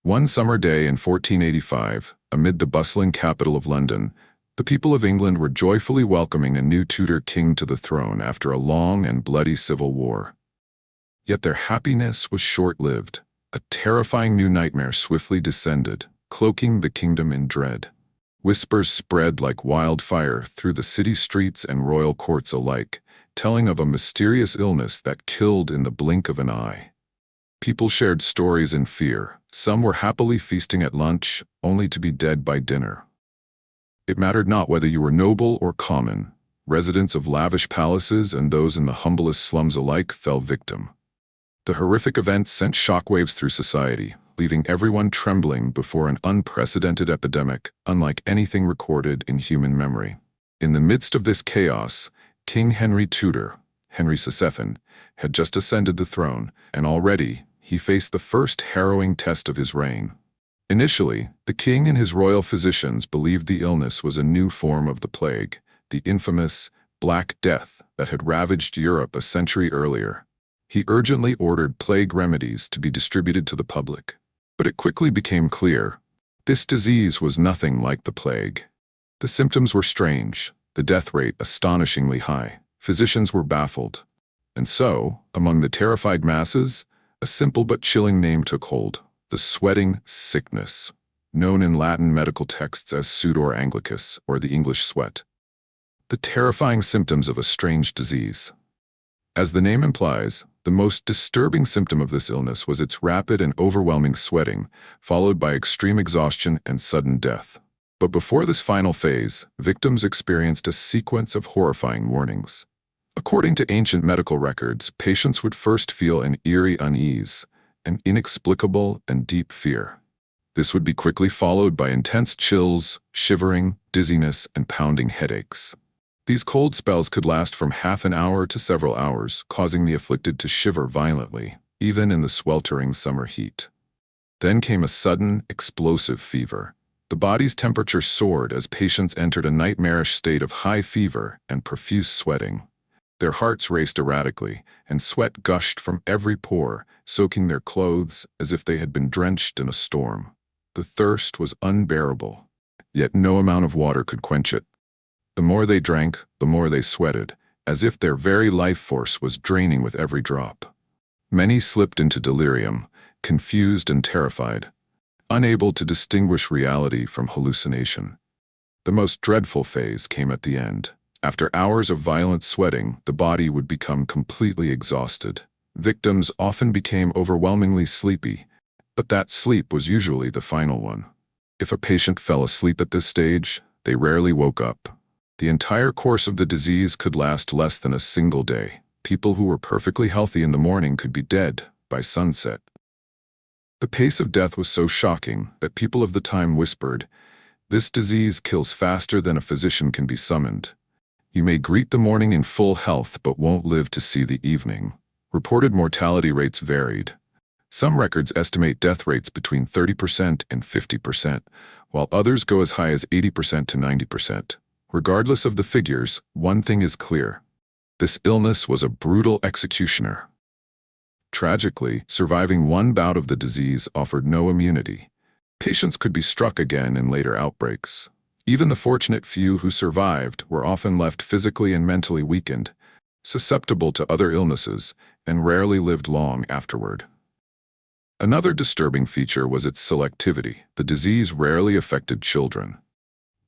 One summer day in 1485, amid the bustling capital of London, the people of England were joyfully welcoming a new Tudor king to the throne after a long and bloody civil war. Yet their happiness was short-lived. A terrifying new nightmare swiftly descended, cloaking the kingdom in dread. Whispers spread like wildfire through the city streets and royal courts alike, telling of a mysterious illness that killed in the blink of an eye. People shared stories in fear. Some were happily feasting at lunch, only to be dead by dinner. It mattered not whether you were noble or common. Residents of lavish palaces and those in the humblest slums alike fell victim. The horrific event sent shockwaves through society, leaving everyone trembling before an unprecedented epidemic, unlike anything recorded in human memory. In the midst of this chaos, King Henry Henry VIII, had just ascended the throne, and already he faced the first harrowing test of his reign. Initially, the king and his royal physicians believed the illness was a new form of the plague, the infamous Black Death that had ravaged Europe a century earlier. He urgently ordered plague remedies to be distributed to the public. But it quickly became clear, this disease was nothing like the plague. The symptoms were strange, the death rate astonishingly high. Physicians were baffled. And so, among the terrified masses, a simple but chilling name took hold: the sweating sickness, known in Latin medical texts as sudor anglicus, or the English sweat. The terrifying symptoms of a strange disease. As the name implies, the most disturbing symptom of this illness was its rapid and overwhelming sweating, followed by extreme exhaustion and sudden death. But before this final phase, victims experienced a sequence of horrifying warnings. According to ancient medical records, patients would first feel an eerie unease, an inexplicable and deep fear. This would be quickly followed by intense chills, shivering, dizziness, and pounding headaches. These cold spells could last from half an hour to several hours, causing the afflicted to shiver violently, even in the sweltering summer heat. Then came a sudden, explosive fever. The body's temperature soared as patients entered a nightmarish state of high fever and profuse sweating. Their hearts raced erratically, and sweat gushed from every pore, soaking their clothes as if they had been drenched in a storm. The thirst was unbearable, yet no amount of water could quench it. The more they drank, the more they sweated, as if their very life force was draining with every drop. Many slipped into delirium, confused and terrified, unable to distinguish reality from hallucination. The most dreadful phase came at the end. After hours of violent sweating, the body would become completely exhausted. Victims often became overwhelmingly sleepy, but that sleep was usually the final one. If a patient fell asleep at this stage, they rarely woke up. The entire course of the disease could last less than a single day. People who were perfectly healthy in the morning could be dead by sunset. The pace of death was so shocking that people of the time whispered, "This disease kills faster than a physician can be summoned. You may greet the morning in full health but won't live to see the evening." Reported mortality rates varied. Some records estimate death rates between 30% and 50%, while others go as high as 80% to 90%. Regardless of the figures, one thing is clear: this illness was a brutal executioner. Tragically, surviving one bout of the disease offered no immunity. Patients could be struck again in later outbreaks. Even the fortunate few who survived were often left physically and mentally weakened, susceptible to other illnesses, and rarely lived long afterward. Another disturbing feature was its selectivity. The disease rarely affected children.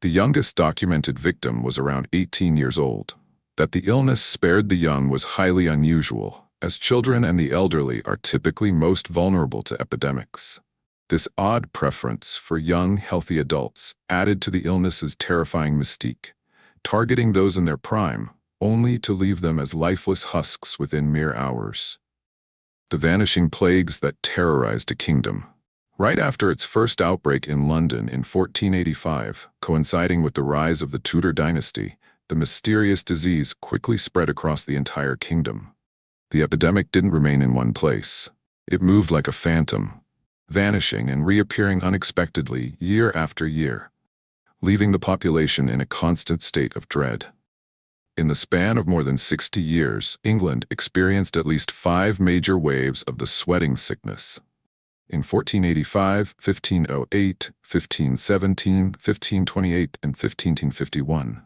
The youngest documented victim was around 18 years old. That the illness spared the young was highly unusual, as children and the elderly are typically most vulnerable to epidemics. This odd preference for young, healthy adults added to the illness's terrifying mystique, targeting those in their prime, only to leave them as lifeless husks within mere hours. The vanishing plagues that terrorized a kingdom. Right after its first outbreak in London in 1485, coinciding with the rise of the Tudor dynasty, the mysterious disease quickly spread across the entire kingdom. The epidemic didn't remain in one place. It moved like a phantom, vanishing and reappearing unexpectedly year after year, leaving the population in a constant state of dread. In the span of more than 60 years, England experienced at least 5 major waves of the sweating sickness. in 1485, 1508, 1517, 1528, and 1551.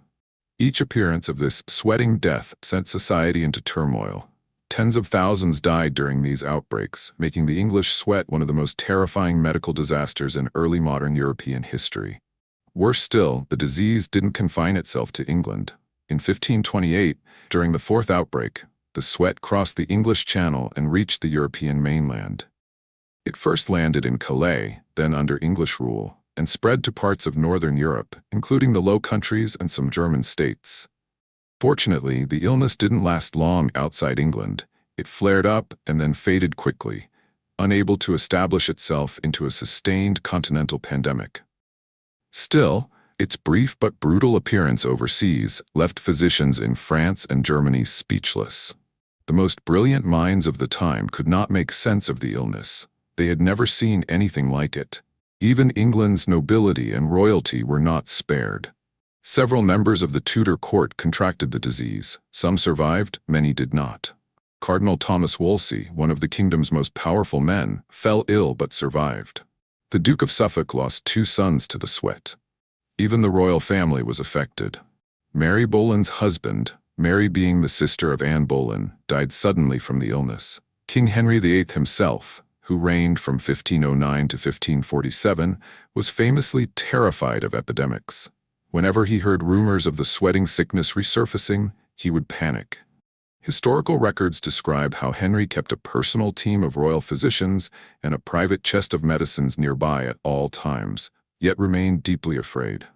Each appearance of this sweating death sent society into turmoil. Tens of thousands died during these outbreaks, making the English sweat one of the most terrifying medical disasters in early modern European history. Worse still, the disease didn't confine itself to England. In 1528, during the fourth outbreak, the sweat crossed the English Channel and reached the European mainland. It first landed in Calais, then under English rule, and spread to parts of northern Europe, including the Low Countries and some German states. Fortunately, the illness didn't last long outside England. It flared up and then faded quickly, unable to establish itself into a sustained continental pandemic. Still, its brief but brutal appearance overseas left physicians in France and Germany speechless. The most brilliant minds of the time could not make sense of the illness. They had never seen anything like it. Even England's nobility and royalty were not spared. Several members of the Tudor court contracted the disease. Some survived, many did not. Cardinal Thomas Wolsey, one of the kingdom's most powerful men, fell ill but survived. The Duke of Suffolk lost 2 sons to the sweat. Even the royal family was affected. Mary Boleyn's husband, Mary being the sister of Anne Boleyn, died suddenly from the illness. King Henry VIII himself, who reigned from 1509 to 1547, was famously terrified of epidemics. Whenever he heard rumors of the sweating sickness resurfacing, he would panic. Historical records describe how Henry kept a personal team of royal physicians and a private chest of medicines nearby at all times, yet remained deeply afraid.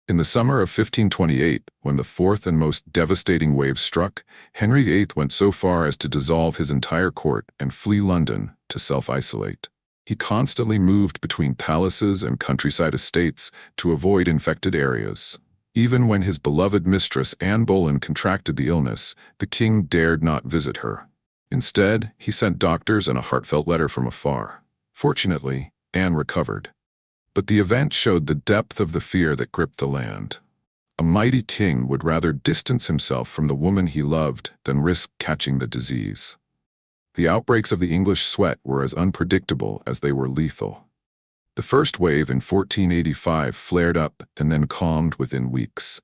In the summer of 1528, when the fourth and most devastating wave struck, Henry VIII went so far as to dissolve his entire court and flee London to self-isolate. He constantly moved between palaces and countryside estates to avoid infected areas. Even when his beloved mistress Anne Boleyn contracted the illness, the king dared not visit her. Instead, he sent doctors and a heartfelt letter from afar. Fortunately, Anne recovered. But the event showed the depth of the fear that gripped the land. A mighty king would rather distance himself from the woman he loved than risk catching the disease. The outbreaks of the English sweat were as unpredictable as they were lethal. The first wave in 1485 flared up and then calmed within weeks.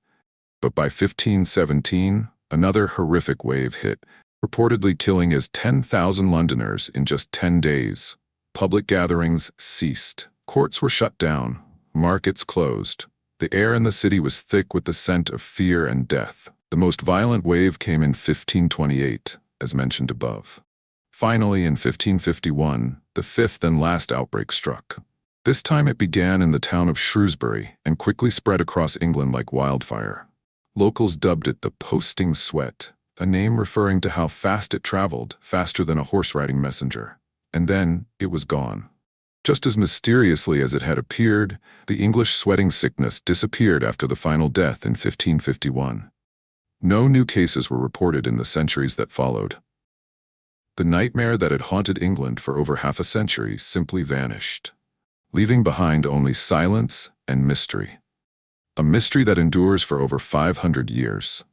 But by 1517, another horrific wave hit, reportedly killing as 10,000 Londoners in just 10 days. Public gatherings ceased. Courts were shut down. Markets closed. The air in the city was thick with the scent of fear and death. The most violent wave came in 1528, as mentioned above. Finally, in 1551, the fifth and last outbreak struck. This time it began in the town of Shrewsbury and quickly spread across England like wildfire. Locals dubbed it the posting sweat, a name referring to how fast it traveled, faster than a horse-riding messenger. And then it was gone. Just as mysteriously as it had appeared, the English sweating sickness disappeared after the final death in 1551. No new cases were reported in the centuries that followed. The nightmare that had haunted England for over half a century simply vanished, leaving behind only silence and mystery. A mystery that endures for over 500 years.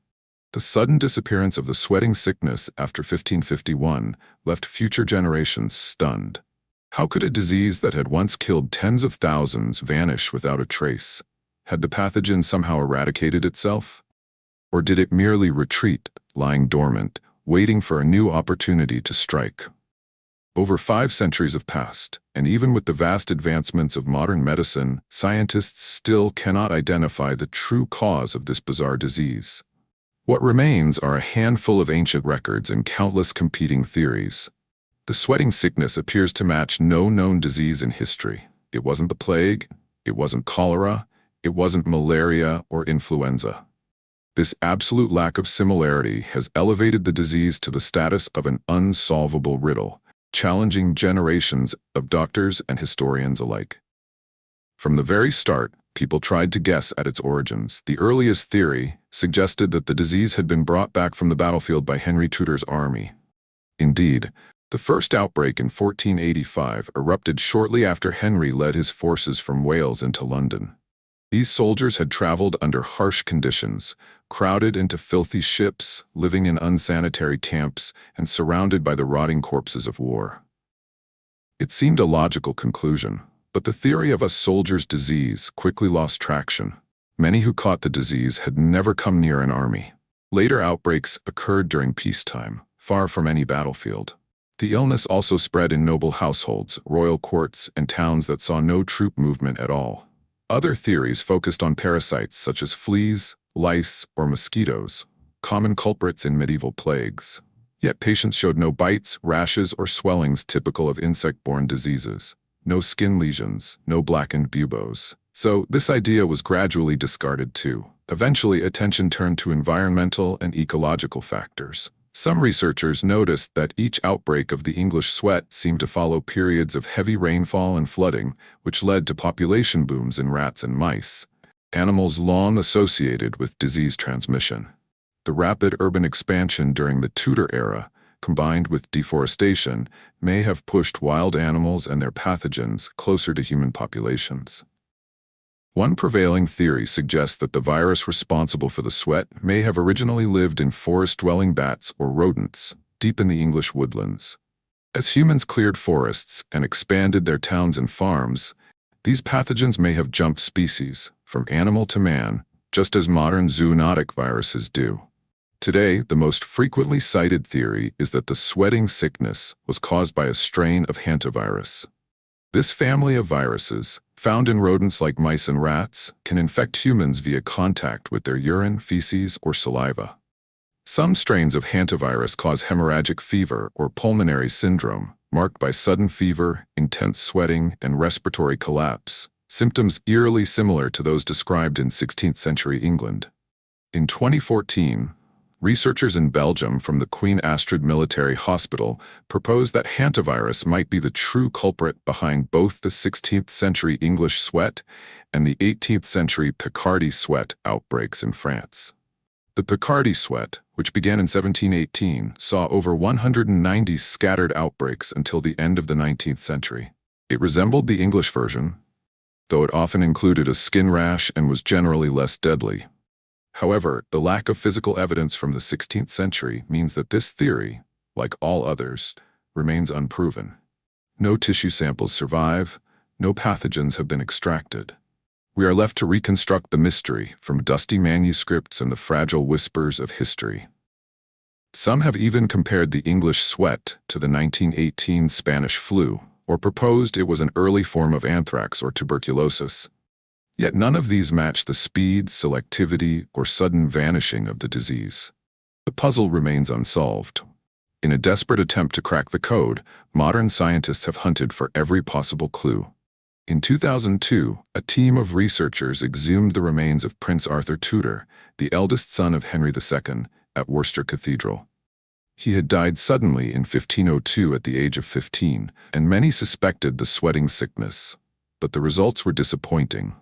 The sudden disappearance of the sweating sickness after 1551 left future generations stunned. How could a disease that had once killed tens of thousands vanish without a trace? Had the pathogen somehow eradicated itself? Or did it merely retreat, lying dormant, waiting for a new opportunity to strike? Over 5 centuries have passed, and even with the vast advancements of modern medicine, scientists still cannot identify the true cause of this bizarre disease. What remains are a handful of ancient records and countless competing theories. The sweating sickness appears to match no known disease in history. It wasn't the plague, it wasn't cholera, it wasn't malaria or influenza. This absolute lack of similarity has elevated the disease to the status of an unsolvable riddle, challenging generations of doctors and historians alike. From the very start, people tried to guess at its origins. The earliest theory suggested that the disease had been brought back from the battlefield by Henry Tudor's army. Indeed, the first outbreak in 1485 erupted shortly after Henry led his forces from Wales into London. These soldiers had traveled under harsh conditions, crowded into filthy ships, living in unsanitary camps, and surrounded by the rotting corpses of war. It seemed a logical conclusion, but the theory of a soldier's disease quickly lost traction. Many who caught the disease had never come near an army. Later outbreaks occurred during peacetime, far from any battlefield. The illness also spread in noble households, royal courts, and towns that saw no troop movement at all. Other theories focused on parasites such as fleas, lice, or mosquitoes, common culprits in medieval plagues. Yet patients showed no bites, rashes, or swellings typical of insect-borne diseases. No skin lesions, no blackened buboes. So this idea was gradually discarded too. Eventually, attention turned to environmental and ecological factors. Some researchers noticed that each outbreak of the English sweat seemed to follow periods of heavy rainfall and flooding, which led to population booms in rats and mice, animals long associated with disease transmission. The rapid urban expansion during the Tudor era, combined with deforestation, may have pushed wild animals and their pathogens closer to human populations. One prevailing theory suggests that the virus responsible for the sweat may have originally lived in forest-dwelling bats or rodents, deep in the English woodlands. As humans cleared forests and expanded their towns and farms, these pathogens may have jumped species, from animal to man, just as modern zoonotic viruses do. Today, the most frequently cited theory is that the sweating sickness was caused by a strain of hantavirus. This family of viruses, found in rodents like mice and rats, can infect humans via contact with their urine, feces, or saliva. Some strains of hantavirus cause hemorrhagic fever or pulmonary syndrome, marked by sudden fever, intense sweating, and respiratory collapse, symptoms eerily similar to those described in 16th century England. In 2014, researchers in Belgium from the Queen Astrid Military Hospital proposed that hantavirus might be the true culprit behind both the 16th century English sweat and the 18th century Picardy sweat outbreaks in France. The Picardy sweat, which began in 1718, saw over 190 scattered outbreaks until the end of the 19th century. It resembled the English version, though it often included a skin rash and was generally less deadly. However, the lack of physical evidence from the 16th century means that this theory, like all others, remains unproven. No tissue samples survive, no pathogens have been extracted. We are left to reconstruct the mystery from dusty manuscripts and the fragile whispers of history. Some have even compared the English sweat to the 1918 Spanish flu, or proposed it was an early form of anthrax or tuberculosis. Yet none of these match the speed, selectivity, or sudden vanishing of the disease. The puzzle remains unsolved. In a desperate attempt to crack the code, modern scientists have hunted for every possible clue. In 2002, a team of researchers exhumed the remains of Prince Arthur Tudor, the eldest son of Henry II, at Worcester Cathedral. He had died suddenly in 1502 at the age of 15, and many suspected the sweating sickness. But the results were disappointing.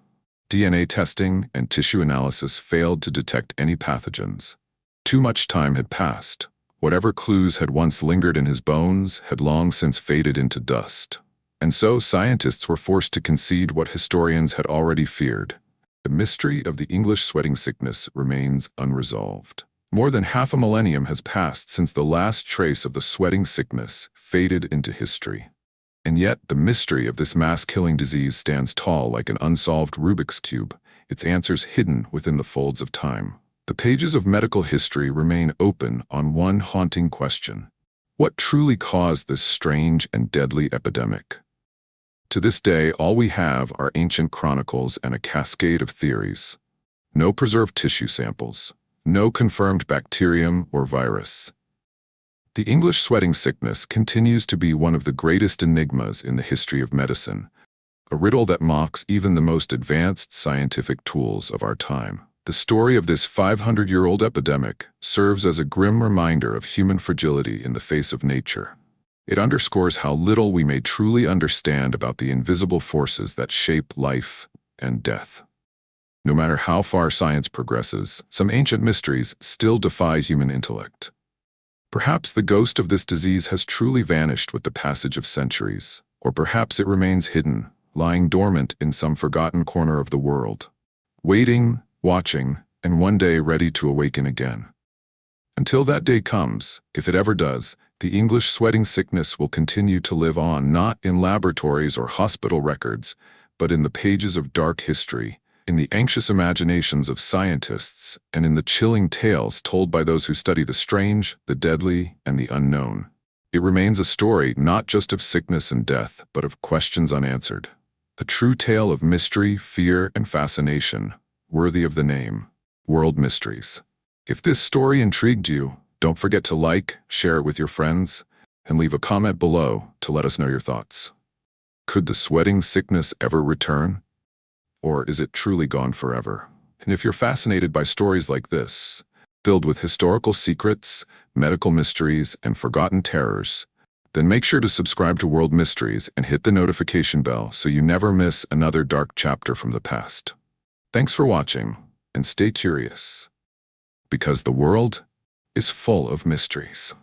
DNA testing and tissue analysis failed to detect any pathogens. Too much time had passed. Whatever clues had once lingered in his bones had long since faded into dust. And so scientists were forced to concede what historians had already feared. The mystery of the English sweating sickness remains unresolved. More than half a millennium has passed since the last trace of the sweating sickness faded into history. And yet, the mystery of this mass-killing disease stands tall like an unsolved Rubik's Cube, its answers hidden within the folds of time. The pages of medical history remain open on one haunting question. What truly caused this strange and deadly epidemic? To this day, all we have are ancient chronicles and a cascade of theories. No preserved tissue samples, no confirmed bacterium or virus. The English sweating sickness continues to be one of the greatest enigmas in the history of medicine, a riddle that mocks even the most advanced scientific tools of our time. The story of this 500-year-old epidemic serves as a grim reminder of human fragility in the face of nature. It underscores how little we may truly understand about the invisible forces that shape life and death. No matter how far science progresses, some ancient mysteries still defy human intellect. Perhaps the ghost of this disease has truly vanished with the passage of centuries, or perhaps it remains hidden, lying dormant in some forgotten corner of the world, waiting, watching, and one day ready to awaken again. Until that day comes, if it ever does, the English sweating sickness will continue to live on not in laboratories or hospital records, but in the pages of dark history, in the anxious imaginations of scientists, and in the chilling tales told by those who study the strange, the deadly, and the unknown. It remains a story not just of sickness and death, but of questions unanswered. A true tale of mystery, fear, and fascination, worthy of the name World Mysteries. If this story intrigued you, don't forget to like, share it with your friends, and leave a comment below to let us know your thoughts. Could the sweating sickness ever return? Or is it truly gone forever? And if you're fascinated by stories like this, filled with historical secrets, medical mysteries, and forgotten terrors, then make sure to subscribe to World Mysteries and hit the notification bell so you never miss another dark chapter from the past. Thanks for watching, and stay curious, because the world is full of mysteries.